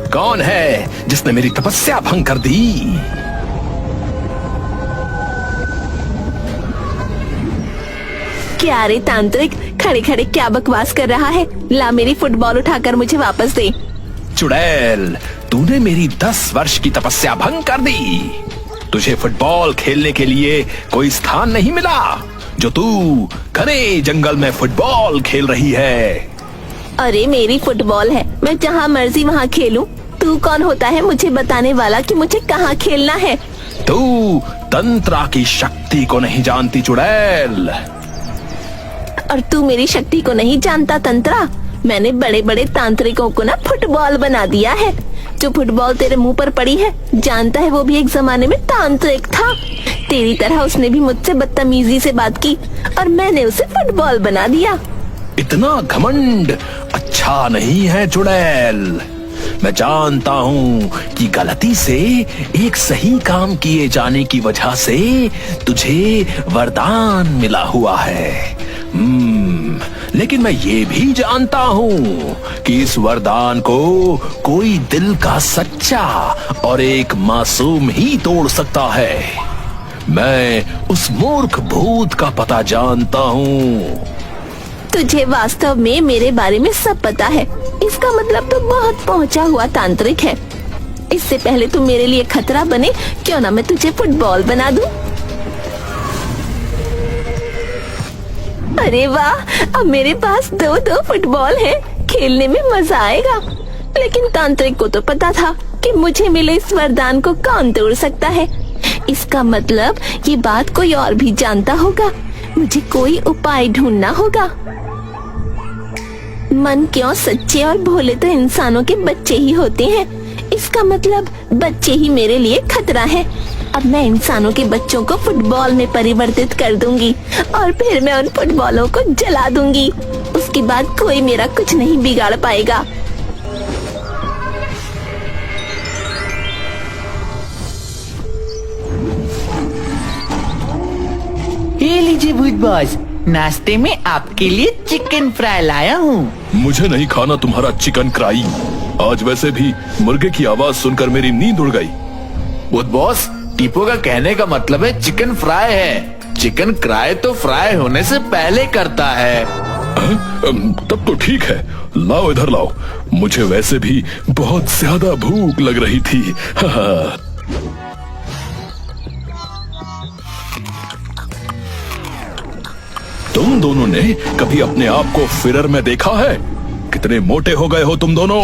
कौन है जिसने मेरी तपस्या भंग कर दी? क्या रे तांत्रिक, खड़े खड़े क्या बकवास कर रहा है? ला मेरी फुटबॉल उठाकर मुझे वापस दे। चुड़ैल, तूने मेरी 10 वर्ष की तपस्या भंग कर दी। तुझे फुटबॉल खेलने के लिए कोई स्थान नहीं मिला, जो तू घने जंगल में फुटबॉल खेल रही है। अरे मेरी फुटबॉल है, मैं जहाँ मर्जी वहाँ खेलूं। तू कौन होता है मुझे बताने वाला कि मुझे कहाँ खेलना है? तू तंत्रा की शक्ति को नहीं जानती चुड़ैल। और तू मेरी शक्ति को नहीं जानता तंत्रा। मैंने बड़े बड़े तांत्रिकों को ना फुटबॉल बना दिया है। जो फुटबॉल तेरे मुंह पर पड़ी है, जानता है वो भी एक जमाने में तांत्रिक था। तेरी तरह उसने भी मुझसे बदतमीजी से बात की और मैंने उसे फुटबॉल बना दिया। इतना घमंड अच्छा नहीं है चुड़ैल। मैं जानता हूँ कि गलती से एक सही काम किए जाने की वजह से तुझे वरदान मिला हुआ है। लेकिन मैं ये भी जानता हूँ कि इस वरदान को कोई दिल का सच्चा और एक मासूम ही तोड़ सकता है। मैं उस मूर्ख भूत का पता जानता हूँ। तुझे वास्तव में मेरे बारे में सब पता है। इसका मतलब तो बहुत पहुंचा हुआ तांत्रिक है। इससे पहले तू मेरे लिए खतरा बने, क्यों ना मैं तुझे फुटबॉल बना दूं? अरे वाह, अब मेरे पास 2-2 फुटबॉल है। खेलने में मजा आएगा। लेकिन तांत्रिक को तो पता था कि मुझे मिले इस वरदान को कौन तोड़ सकता है। इसका मतलब ये बात कोई और भी जानता होगा। मुझे कोई उपाय ढूंढना होगा। मन क्यों, सच्चे और भोले तो इंसानों के बच्चे ही होते हैं। इसका मतलब बच्चे ही मेरे लिए खतरा है। अब मैं इंसानों के बच्चों को फुटबॉल में परिवर्तित कर दूंगी और फिर मैं उन फुटबॉलों को जला दूंगी। उसके बाद कोई मेरा कुछ नहीं बिगाड़ पाएगा। ये लीजिए भूत बॉस, नाश्ते में आपके लिए चिकन फ्राई लाया हूँ। मुझे नहीं खाना तुम्हारा चिकन क्राई। आज वैसे भी मुर्गे की आवाज सुनकर मेरी नींद उड़ गई। भूत बॉस, टीपू का कहने का मतलब है चिकन फ्राई है। चिकन क्राई तो फ्राई होने से पहले करता है। तब तो ठीक है, लाओ इधर लाओ। मुझे वैसे भी बहुत ज्यादा भूख लग रही थी। तुम दोनों ने कभी अपने आप को मिरर में देखा है? कितने मोटे हो गए हो तुम दोनों।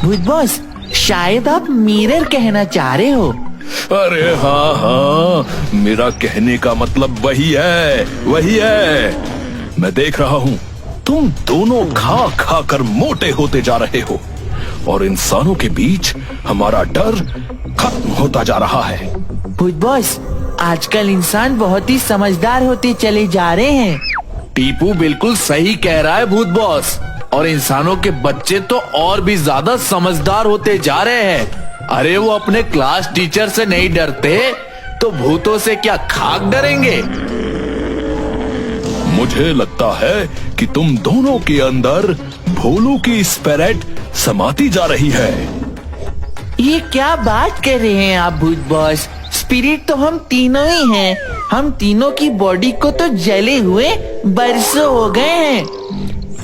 भूत बॉस, शायद आप मिरर कहना चाह रहे हो। अरे हाँ हाँ, मेरा कहने का मतलब वही है। मैं देख रहा हूँ तुम दोनों खा खा कर मोटे होते जा रहे हो और इंसानों के बीच हमारा डर खत्म होता जा रहा है। भूत बॉस, आजकल इंसान बहुत ही समझदार होते चले जा रहे हैं। टीपू बिल्कुल सही कह रहा है भूत बॉस। और इंसानों के बच्चे तो और भी ज्यादा समझदार होते जा रहे हैं। अरे वो अपने क्लास टीचर से नहीं डरते तो भूतों से क्या खाक डरेंगे। मुझे लगता है कि तुम दोनों के अंदर भोलू की स्पिरिट समाती जा रही है। ये क्या बात कर रहे हैं आप भूत बॉस? स्पिरिट तो हम तीनों ही हैं। हम तीनों की बॉडी को तो जले हुए बरसों हो गए हैं।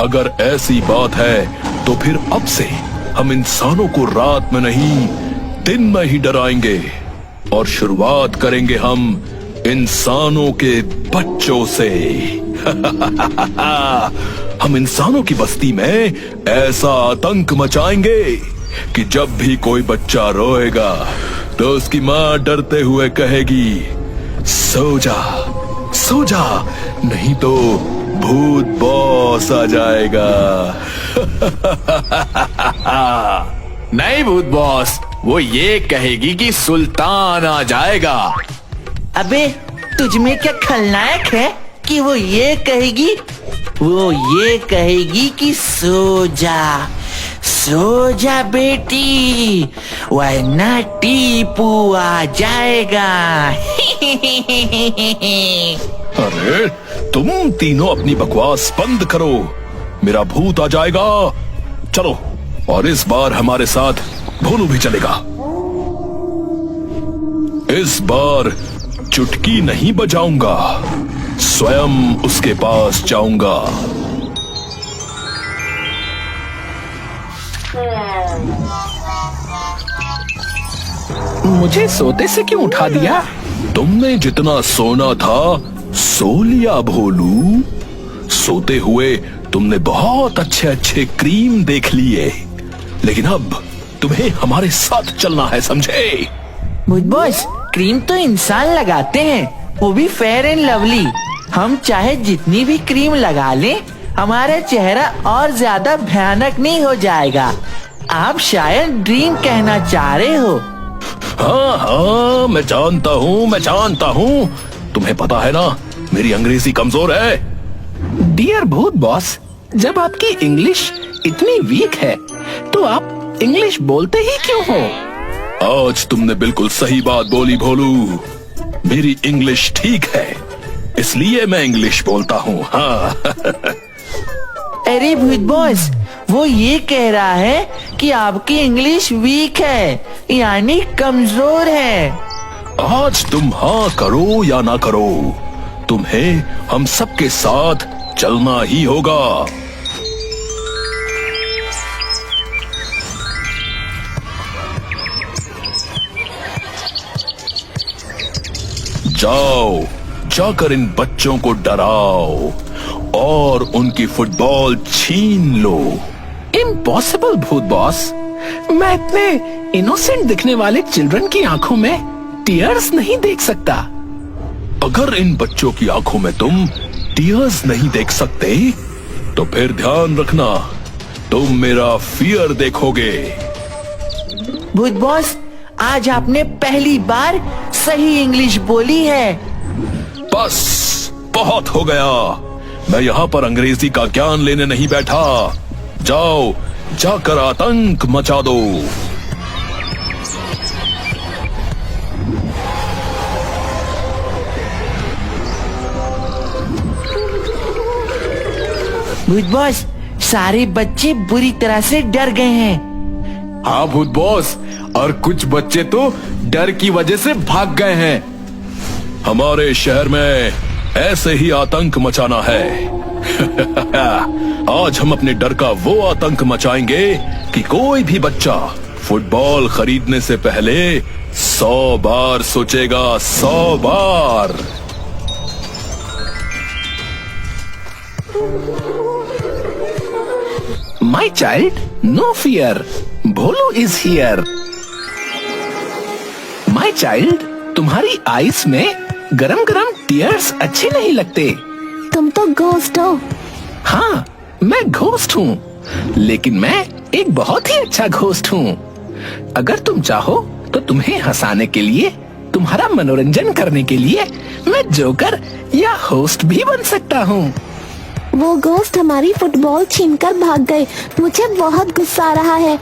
अगर ऐसी बात है तो फिर अब से हम इंसानों को रात में नहीं दिन में ही डराएंगे और शुरुआत करेंगे हम इंसानों के बच्चों से। हम इंसानों की बस्ती में ऐसा आतंक मचाएंगे कि जब भी कोई बच्चा रोएगा तो उसकी माँ डरते हुए कहेगी, सो जा, नहीं तो भूत बॉस आ जाएगा। नहीं भूत बॉस, वो ये कहेगी कि सुल्तान आ जाएगा। अबे तुझ में क्या खलनायक है कि वो ये कहेगी? वो ये कहेगी कि सो जा बेटी, वरना टीपू आ जाएगा। अरे तुम तीनों अपनी बकवास बंद करो, मेरा भूत आ जाएगा। चलो और इस बार हमारे साथ भोलू भी चलेगा। इस बार चुटकी नहीं बजाऊंगा, स्वयं उसके पास जाऊंगा। मुझे सोते से क्यों उठा दिया? तुमने जितना सोना था सो लिया भोलू। सोते हुए तुमने बहुत अच्छे अच्छे क्रीम देख लिए, लेकिन अब तुम्हें हमारे साथ चलना है, समझे? भूत बॉस, क्रीम तो इंसान लगाते हैं, वो भी फेयर एंड लवली। हम चाहे जितनी भी क्रीम लगा लें, हमारा चेहरा और ज्यादा भयानक नहीं हो जाएगा। आप शायद ड्रीम कहना चाह रहे हो। हाँ हाँ, मैं जानता हूँ। तुम्हें पता है ना, मेरी अंग्रेजी कमजोर है। डियर भूत बॉस, जब आपकी इंग्लिश इतनी वीक है तो आप इंग्लिश बोलते ही क्यों हो? आज तुमने बिल्कुल सही बात बोली भोलू। मेरी इंग्लिश ठीक है, इसलिए मैं इंग्लिश बोलता हूँ। हाँ। अरे भूत बॉस, वो ये कह रहा है कि आपकी इंग्लिश वीक है, यानी कमजोर है। आज तुम हाँ करो या ना करो, तुम्हें हम सबके साथ चलना ही होगा। जाओ, जाकर इन बच्चों को डराओ और उनकी फुटबॉल छीन लो। इम्पॉसिबल भूत बॉस, मैं इतने इनोसेंट दिखने वाले चिल्ड्रन की आंखों में टीयर्स नहीं देख सकता। अगर इन बच्चों की आंखों में तुम टीयर्स नहीं देख सकते, तो फिर ध्यान रखना, तुम मेरा फियर देखोगे। भूत बॉस, आज आपने पहली बार सही इंग्लिश बोली है। बस बहुत हो गया, मैं यहाँ पर अंग्रेजी का ज्ञान लेने नहीं बैठा। जाओ, जाकर आतंक मचा दो। भूत बॉस, सारे बच्चे बुरी तरह से डर गए हैं। हाँ भूत बॉस, और कुछ बच्चे तो डर की वजह से भाग गए हैं। हमारे शहर में ऐसे ही आतंक मचाना है। आज हम अपने डर का वो आतंक मचाएंगे कि कोई भी बच्चा फुटबॉल खरीदने से पहले 100 बार सोचेगा, 100 बार। My child, no fear, Bholu is here. My child, तुम्हारी आईज में गरम गरम टीयर्स अच्छे नहीं लगते। तुम तो घोस्ट हो। हाँ, मैं घोस्ट हूँ, लेकिन मैं एक बहुत ही अच्छा घोस्ट हूँ। अगर तुम चाहो तो तुम्हें हंसाने के लिए, तुम्हारा मनोरंजन करने के लिए मैं जोकर या होस्ट भी बन सकता हूँ। वो घोस्ट हमारी फुटबॉल छीनकर भाग गए। मुझे बहुत गुस्सा आ रहा है।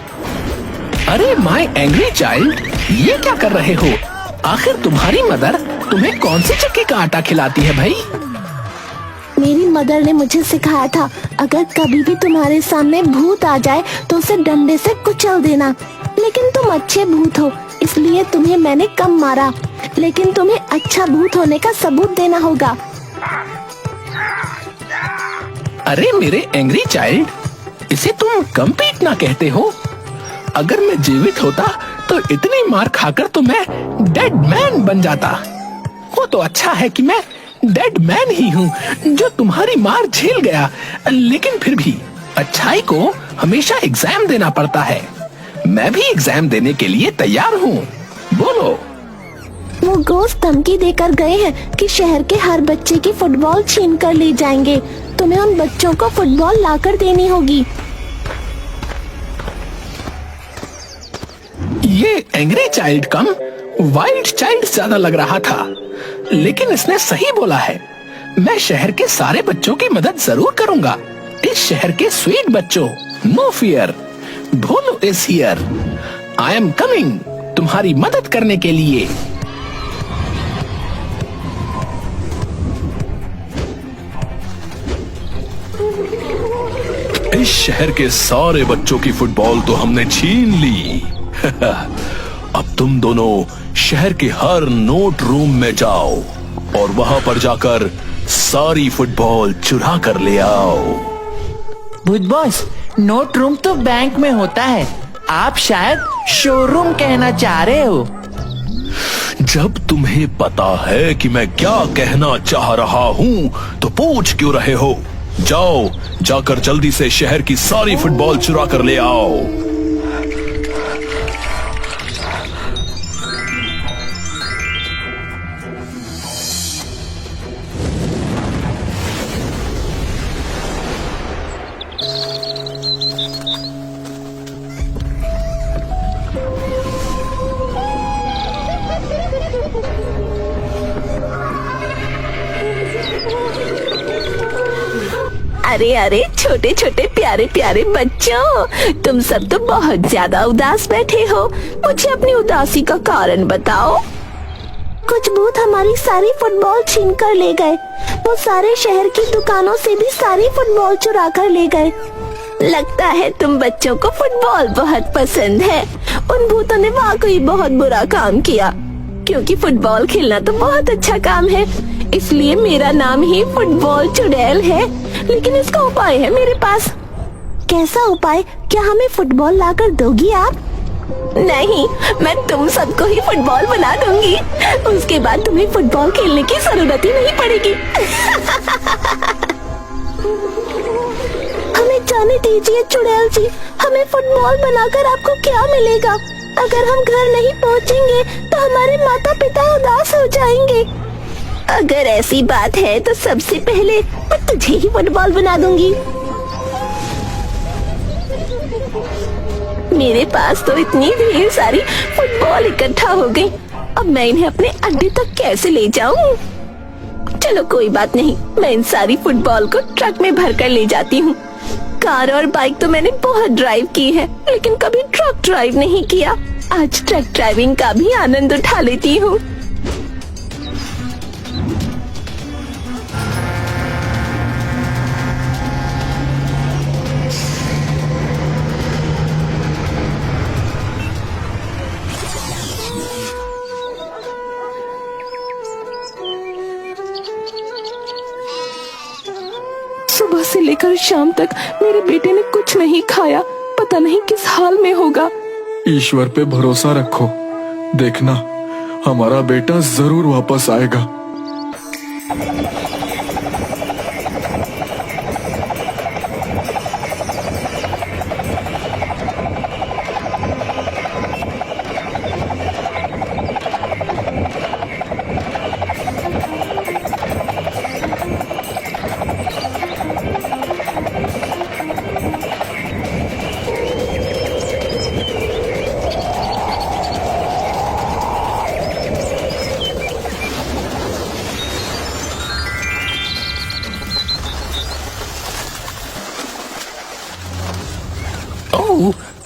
अरे माय एंग्री चाइल्ड, ये क्या कर रहे हो? आखिर तुम्हारी मदर तुम्हें कौन सी चक्की का आटा खिलाती है भाई? मेरी मदर ने मुझे सिखाया था, अगर कभी भी तुम्हारे सामने भूत आ जाए तो उसे डंडे से कुचल देना। लेकिन तुम अच्छे भूत हो, इसलिए तुम्हें मैंने कम मारा। लेकिन तुम्हें अच्छा भूत होने का सबूत देना होगा। अरे मेरे एंग्री चाइल्ड, इसे तुम कम पीटना कहते हो? अगर मैं जीवित होता तो इतनी मार खाकर तो मैं डेड मैन बन जाता। वो तो अच्छा है कि मैं डेड मैन ही हूँ जो तुम्हारी मार झेल गया। लेकिन फिर भी अच्छाई को हमेशा एग्जाम देना पड़ता है। मैं भी एग्जाम देने के लिए तैयार हूँ। बोलो। वो घोस्ट धमकी देकर गए हैं कि शहर के हर बच्चे की फुटबॉल छीन कर ले जाएंगे। तुम्हें उन बच्चों को फुटबॉल लाकर देनी होगी। ये एंग्री चाइल्ड कम वाइल्ड चाइल्ड ज्यादा लग रहा था, लेकिन इसने सही बोला है। मैं शहर के सारे बच्चों की मदद जरूर करूंगा। इस शहर के स्वीट बच्चों, no fear, Bholu is here. I am coming तुम्हारी मदद करने के लिए। इस शहर के सारे बच्चों की फुटबॉल तो हमने छीन ली। अब तुम दोनों शहर के हर नोट रूम में जाओ और वहां पर जाकर सारी फुटबॉल चुरा कर ले आओ। भूत बॉस, नोट रूम तो बैंक में होता है, आप शायद शोरूम कहना चाह रहे हो। जब तुम्हें पता है कि मैं क्या कहना चाह रहा हूँ तो पूछ क्यों रहे हो? जाओ, जाकर जल्दी से शहर की सारी फुटबॉल चुरा कर ले आओ। अरे अरे छोटे छोटे प्यारे प्यारे बच्चों, तुम सब तो बहुत ज्यादा उदास बैठे हो। मुझे अपनी उदासी का कारण बताओ। कुछ भूत हमारी सारी फुटबॉल छीन कर ले गए। वो सारे शहर की दुकानों से भी सारी फुटबॉल चुरा कर ले गए। लगता है तुम बच्चों को फुटबॉल बहुत पसंद है। उन भूतों ने वाकई बहुत बुरा काम किया, क्योंकि फुटबॉल खेलना तो बहुत अच्छा काम है, इसलिए मेरा नाम ही फुटबॉल चुड़ैल है। लेकिन इसका उपाय है मेरे पास। कैसा उपाय? क्या हमें फुटबॉल लाकर दोगी आप? नहीं, मैं तुम सबको ही फुटबॉल बना दूंगी। उसके बाद तुम्हें फुटबॉल खेलने की जरूरत ही नहीं पड़ेगी। हमें जाने दीजिए चुड़ैल जी, हमें फुटबॉल बनाकर आपको क्या मिलेगा? अगर हम घर नहीं पहुंचेंगे तो हमारे माता पिता उदास हो जाएंगे। अगर ऐसी बात है तो सबसे पहले मैं तुझे ही फुटबॉल बना दूंगी। मेरे पास तो इतनी ढेर सारी फुटबॉल इकट्ठा हो गई, अब मैं इन्हें अपने अड्डे तक कैसे ले जाऊं? चलो कोई बात नहीं, मैं इन सारी फुटबॉल को ट्रक में भर कर ले जाती हूँ। कार और बाइक तो मैंने बहुत ड्राइव की है, लेकिन कभी ट्रक ड्राइव नहीं किया। आज ट्रक ड्राइविंग का भी आनंद उठा लेती हूँ। सुबह से लेकर शाम तक मेरे बेटे ने कुछ नहीं खाया, पता नहीं किस हाल में होगा। ईश्वर पे भरोसा रखो, देखना हमारा बेटा जरूर वापस आएगा।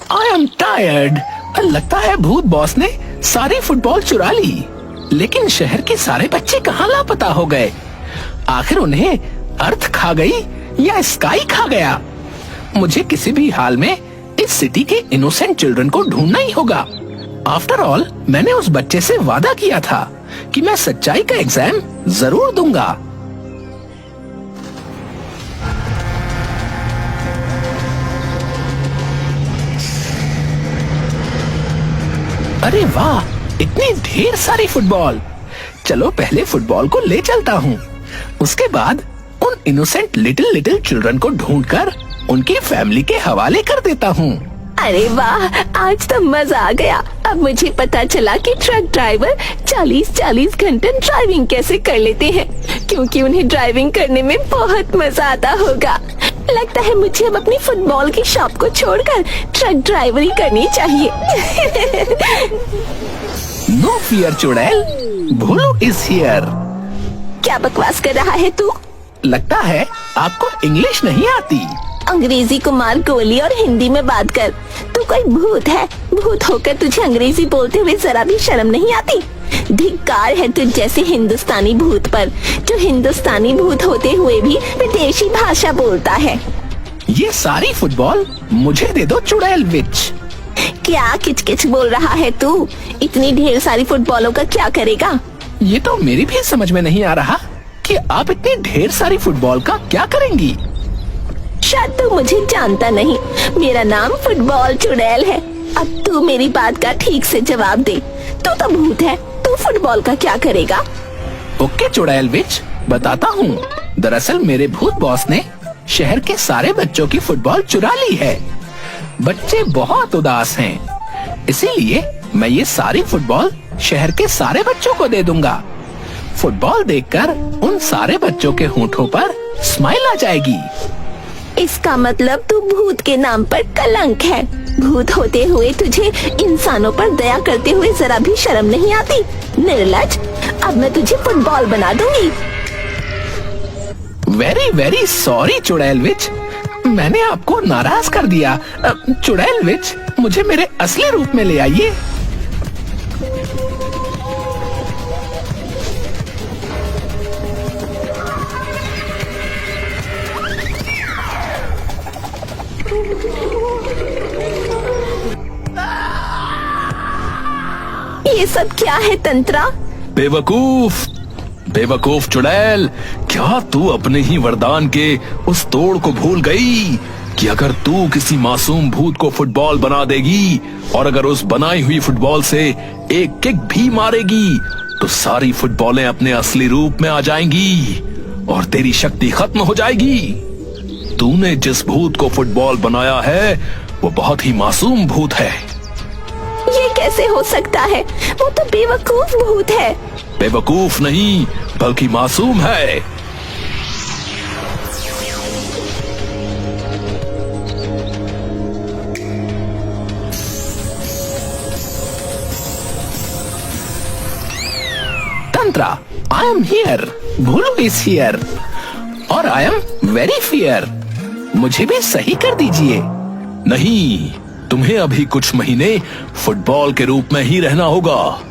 I am tired. लगता है भूत बॉस ने सारी फुटबॉल चुरा ली, लेकिन शहर के सारे बच्चे कहाँ लापता हो गए? आखिर उन्हें अर्थ खा गई या स्काई खा गया? मुझे किसी भी हाल में इस सिटी के इनोसेंट चिल्ड्रन को ढूंढना ही होगा। आफ्टर ऑल मैंने उस बच्चे से वादा किया था कि मैं सच्चाई का एग्जाम जरूर दूंगा। अरे वाह, इतनी ढेर सारी फुटबॉल। चलो पहले फुटबॉल को ले चलता हूँ, उसके बाद उन इनोसेंट लिटिल चिल्ड्रन को ढूंढकर उनकी फैमिली के हवाले कर देता हूँ। अरे वाह, आज तो मजा आ गया। अब मुझे पता चला कि ट्रक ड्राइवर 40-40 घंटे ड्राइविंग कैसे कर लेते हैं, क्योंकि उन्हें ड्राइविंग करने में बहुत मजा आता होगा। लगता है मुझे अब अपनी फुटबॉल की शॉप को छोड़कर ट्रक ड्राइवरी करनी चाहिए। नो फियर चुड़ैल, भोलू इज हियर। क्या बकवास कर रहा है तू? लगता है आपको इंग्लिश नहीं आती। अंग्रेजी को मार गोली और हिंदी में बात कर। तू कोई भूत है, भूत होकर तुझे अंग्रेजी बोलते हुए जरा भी शर्म नहीं आती? धिक्कार है तुझ जैसे हिंदुस्तानी भूत पर, जो हिंदुस्तानी भूत होते हुए भी विदेशी भाषा बोलता है। ये सारी फुटबॉल मुझे दे दो चुड़ैल विच। क्या किचकिच बोल रहा है तू? इतनी ढेर सारी फुटबॉलों का क्या करेगा? ये तो मेरी भी समझ में नहीं आ रहा कि आप इतनी ढेर सारी फुटबॉल का क्या करेंगी। शायद तू मुझे जानता नहीं, मेरा नाम फुटबॉल चुड़ैल है। अब तू मेरी बात का ठीक से जवाब दे। तू तो भूत है, तू फुटबॉल का क्या करेगा? ओके चुड़ैल विच, बताता हूँ। दरअसल मेरे भूत बॉस ने शहर के सारे बच्चों की फुटबॉल चुरा ली है। बच्चे बहुत उदास हैं, इसीलिए मैं ये सारी फुटबॉल शहर के सारे बच्चों को दे दूंगा। फुटबॉल देखकर उन सारे बच्चों के होठों पर स्माइल आ जाएगी। इसका मतलब तू भूत के नाम पर कलंक है। भूत होते हुए तुझे इंसानों पर दया करते हुए जरा भी शर्म नहीं आती? निर्लज, अब मैं तुझे फुटबॉल बना दूंगी। वेरी वेरी सॉरी चुड़ैल विच, मैंने आपको नाराज कर दिया। चुड़ैल विच, मुझे मेरे असली रूप में ले आइए। ये सब क्या है तंत्रा? बेवकूफ बेवकूफ चुड़ैल, क्या तू अपने ही वरदान के उस तोड़ को भूल गई कि अगर तू किसी मासूम भूत को फुटबॉल बना देगी और अगर उस बनाई हुई फुटबॉल से एक किक भी मारेगी तो सारी फुटबॉलें अपने असली रूप में आ जाएंगी और तेरी शक्ति खत्म हो जाएगी। तूने जिस भूत को फुटबॉल बनाया है वो बहुत ही मासूम भूत है। ये कैसे हो सकता है? वो तो बेवकूफ भूत है। बेवकूफ नहीं बल्कि मासूम है। Tantra, I am here, Bhulu is here और आई एम वेरी फियर। मुझे भी सही कर दीजिए। नहीं, तुम्हें अभी कुछ महीने फुटबॉल के रूप में ही रहना होगा।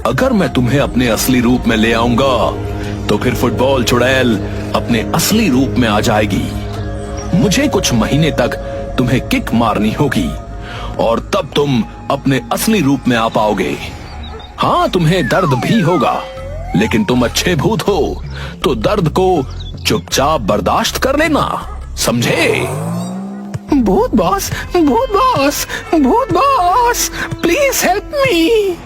अगर मैं तुम्हें अपने असली रूप में ले आऊंगा तो फिर फुटबॉल चुड़ैल अपने असली रूप में आ जाएगी। मुझे कुछ महीने तक तुम्हें किक मारनी होगी और तब तुम अपने असली रूप में आ पाओगे। हाँ, तुम्हें दर्द भी होगा, लेकिन तुम अच्छे भूत हो तो दर्द को चुपचाप बर्दाश्त कर लेना, समझे? भूत बॉस, भूत बॉस, भूत बॉस, प्लीज हेल्प मी।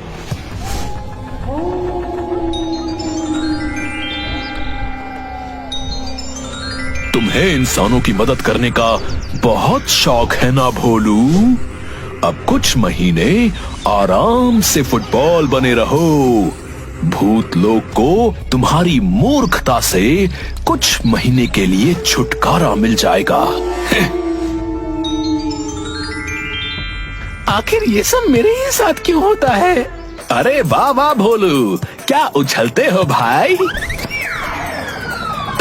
तुम्हें इंसानों की मदद करने का बहुत शौक है ना भोलू? अब कुछ महीने आराम से फुटबॉल बने रहो। भूत लोग को तुम्हारी मूर्खता से कुछ महीने के लिए छुटकारा मिल जाएगा। आखिर ये सब मेरे ही साथ क्यों होता है? अरे वाह वाह भोलू, क्या उछलते हो भाई?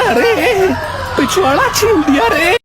अरे पिछवाड़ा छीन दिया रे।